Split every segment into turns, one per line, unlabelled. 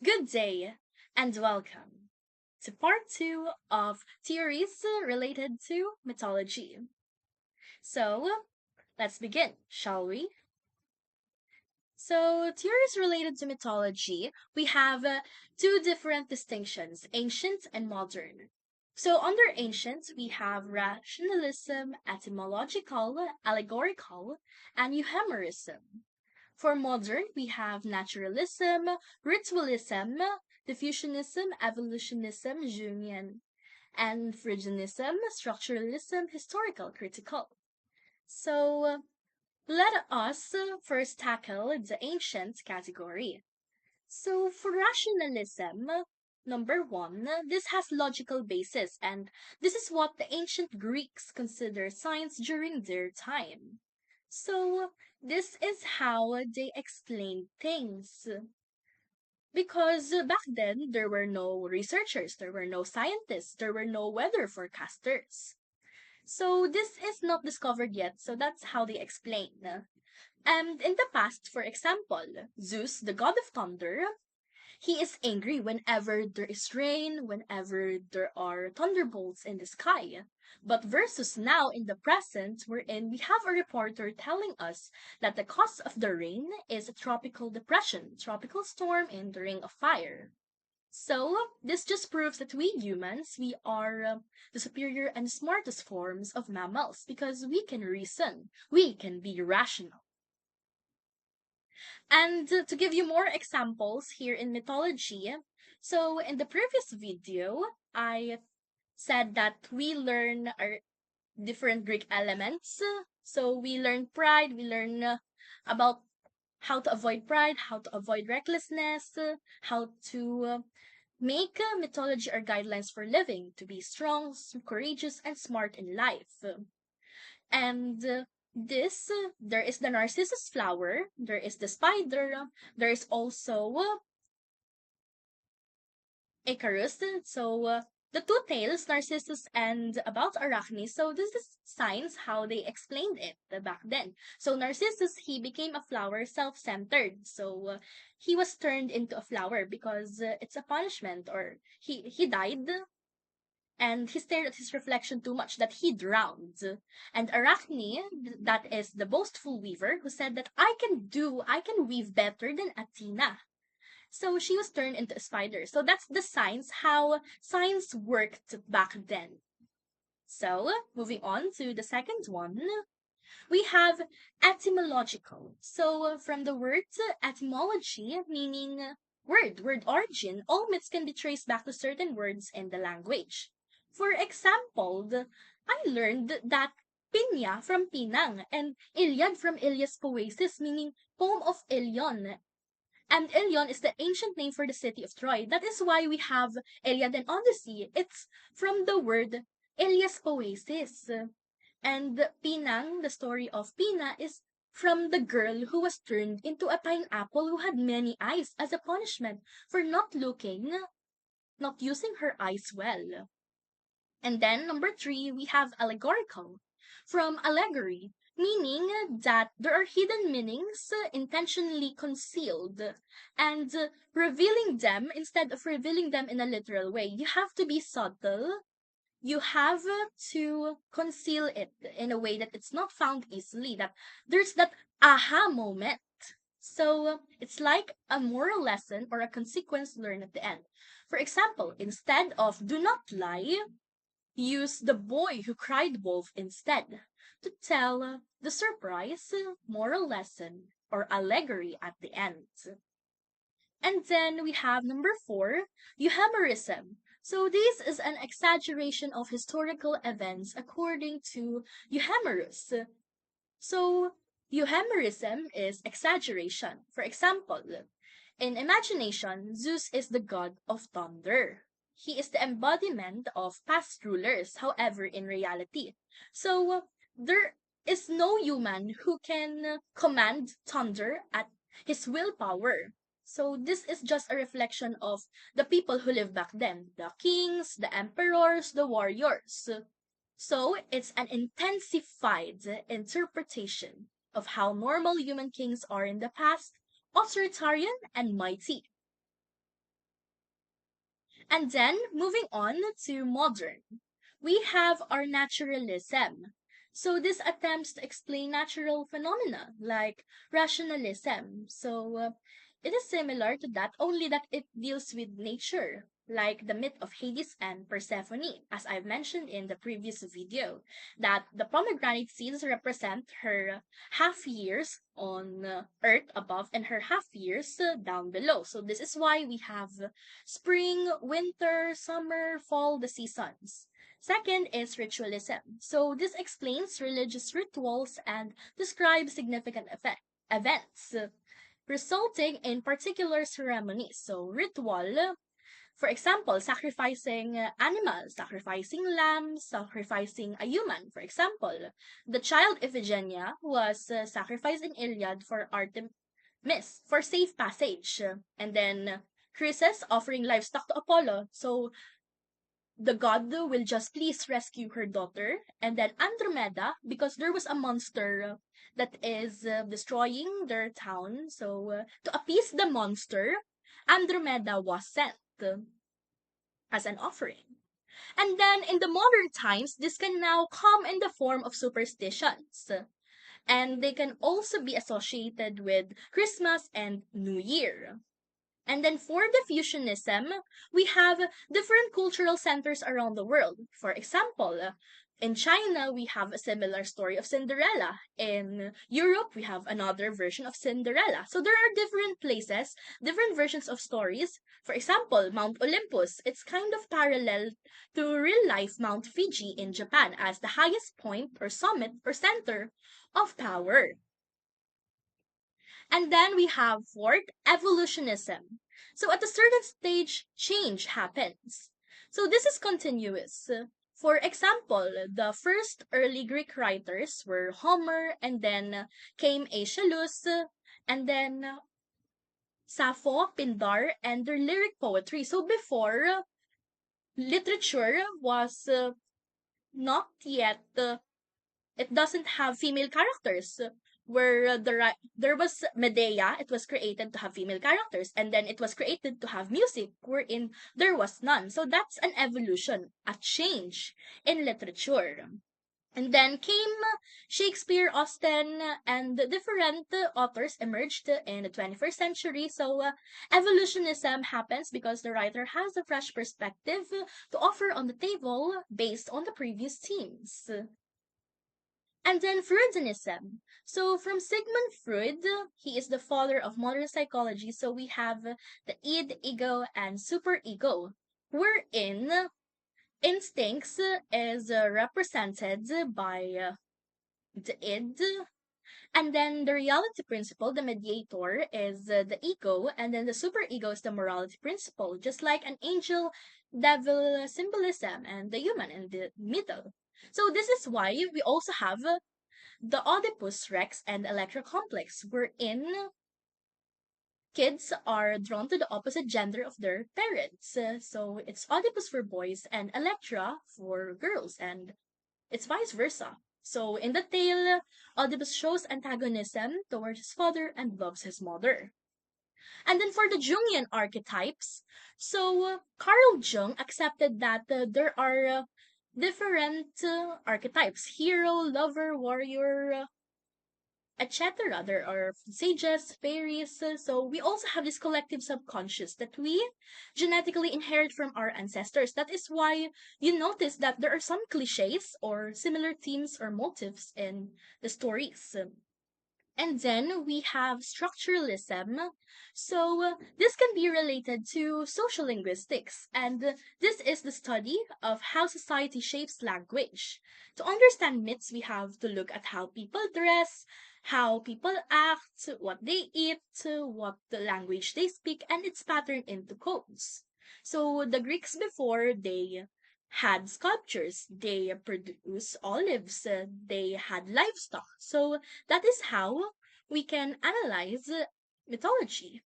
Good day and welcome to part two of theories related to mythology. So, let's begin, shall we? So, theories related to mythology, we have two different distinctions, ancient and modern. So, under ancient, we have rationalism, etymological, allegorical, and euhemerism. For modern, we have naturalism, ritualism, diffusionism, evolutionism, Jungian, and Freudianism, structuralism, historical, critical. So let us first tackle the ancient category. So for rationalism, number one, this has logical basis, and this is what the ancient Greeks considered science during their time. So this is how they explained things. Because back then, there were no researchers, there were no scientists, there were no weather forecasters. So this is not discovered yet, so that's how they explain. And in the past, for example, Zeus, the god of thunder, he is angry whenever there is rain, whenever there are thunderbolts in the sky. But versus now in the present, wherein we have a reporter telling us that the cause of the rain is a tropical depression, tropical storm in the Ring of Fire. So, this just proves that we humans, we are the superior and smartest forms of mammals because we can reason, we can be rational. And to give you more examples here in mythology, so in the previous video, I said that we learn our different Greek elements. So we learn pride, we learn about how to avoid pride, how to avoid recklessness, how to make mythology our guidelines for living, to be strong, courageous, and smart in life. And there is the narcissus flower, there is the spider, there is also Icarus. So the two tails, Narcissus and about Arachne. So this is science how they explained it back then. So Narcissus, he became a flower, self-centered. So he was turned into a flower because it's a punishment, or he died and he stared at his reflection too much that he drowned. And Arachne, that is the boastful weaver, who said that I can weave better than Athena. So she was turned into a spider. So that's the science, how science worked back then. So moving on to the second one, we have etymological. So from the word etymology, meaning word origin, all myths can be traced back to certain words in the language. For example, I learned that Pinya from Pinang and Iliad from Ilias Poesis, meaning poem of Ilion, and Ilion is the ancient name for the city of Troy. That is why we have Iliad and Odyssey. It's from the word Ilias Poesis. And Pinang, the story of Pina, is from the girl who was turned into a pineapple who had many eyes as a punishment for not using her eyes well. And then number three, we have allegorical. From allegory, meaning that there are hidden meanings intentionally concealed, and revealing them instead of revealing them in a literal way. You have to be subtle. You have to conceal it in a way that it's not found easily, that there's that aha moment. So it's like a moral lesson or a consequence learned at the end. For example, instead of do not lie, use the boy who cried wolf instead to tell the surprise moral lesson or allegory at the end. And then we have number four, euhemerism. So this is an exaggeration of historical events according to Euhemerus. So euhemerism is exaggeration. For example, in imagination, Zeus is the god of thunder. He is the embodiment of past rulers, however, in reality. So there is no human who can command thunder at his willpower. So this is just a reflection of the people who lived back then, the kings, the emperors, the warriors. So it's an intensified interpretation of how normal human kings are in the past, authoritarian and mighty. And then moving on to modern, we have our naturalism. So this attempts to explain natural phenomena like rationalism. So it is similar to that, only that it deals with nature, like the myth of Hades and Persephone, as I've mentioned in the previous video, that the pomegranate seeds represent her half years on earth above and her half years down below. So this is why we have spring, winter, summer, fall, the seasons. Second is ritualism. So this explains religious rituals and describes significant events resulting in particular ceremonies. So ritual, for example, sacrificing animals, sacrificing lambs, sacrificing a human. For example, the child Iphigenia was sacrificed in Iliad for Artemis for safe passage. And then Chryses offering livestock to Apollo. So the god will just please rescue her daughter. And then Andromeda, because there was a monster that is destroying their town. So to appease the monster, Andromeda was sent as an offering. And then in the modern times, this can now come in the form of superstitions. And they can also be associated with Christmas and New Year. And then for diffusionism, we have different cultural centers around the world. For example, in China, we have a similar story of Cinderella. In Europe, we have another version of Cinderella. So there are different places, different versions of stories. For example, Mount Olympus, it's kind of parallel to real life Mount Fuji in Japan as the highest point or summit or center of power. And then we have fourth, evolutionism. So at a certain stage, change happens. So this is continuous. For example, the first early Greek writers were Homer, and then came Aeschylus, and then Sappho, Pindar, and their lyric poetry. So before, literature was not yet it doesn't have female characters. Where there was Medea, it was created to have female characters, and then it was created to have music, wherein there was none. So that's an evolution, a change in literature. And then came Shakespeare, Austen, and different authors emerged in the 21st century. So evolutionism happens because the writer has a fresh perspective to offer on the table based on the previous themes. And then Freudianism. So from Sigmund Freud, he is the father of modern psychology. So we have the id, ego, and superego, wherein instincts is represented by the id, and then the reality principle, the mediator, is the ego, and then the superego is the morality principle, just like an angel devil symbolism and the human in the middle. So this is why we also have the Oedipus Rex and Electra complex, wherein kids are drawn to the opposite gender of their parents. So it's Oedipus for boys and Electra for girls, and it's vice versa. So in the tale, Oedipus shows antagonism towards his father and loves his mother. And then for the Jungian archetypes, so Carl Jung accepted that there are different archetypes: hero, lover, warrior, etc. There are sages, fairies. So we also have this collective subconscious that we genetically inherit from our ancestors. That is why you notice that there are some cliches or similar themes or motifs in the stories. And then we have structuralism. So this can be related to social linguistics, and this is the study of how society shapes language. To understand myths, we have to look at how people dress, how people act, what they eat, what the language they speak, and its pattern into codes. So the Greeks before, they had sculptures, they produced olives, they had livestock. So that is how we can analyze mythology.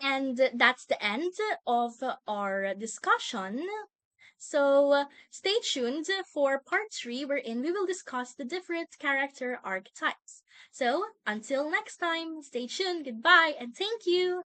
And that's the end of our discussion. So stay tuned for part 3, wherein we will discuss the different character archetypes. So until next time, stay tuned, goodbye, and thank you.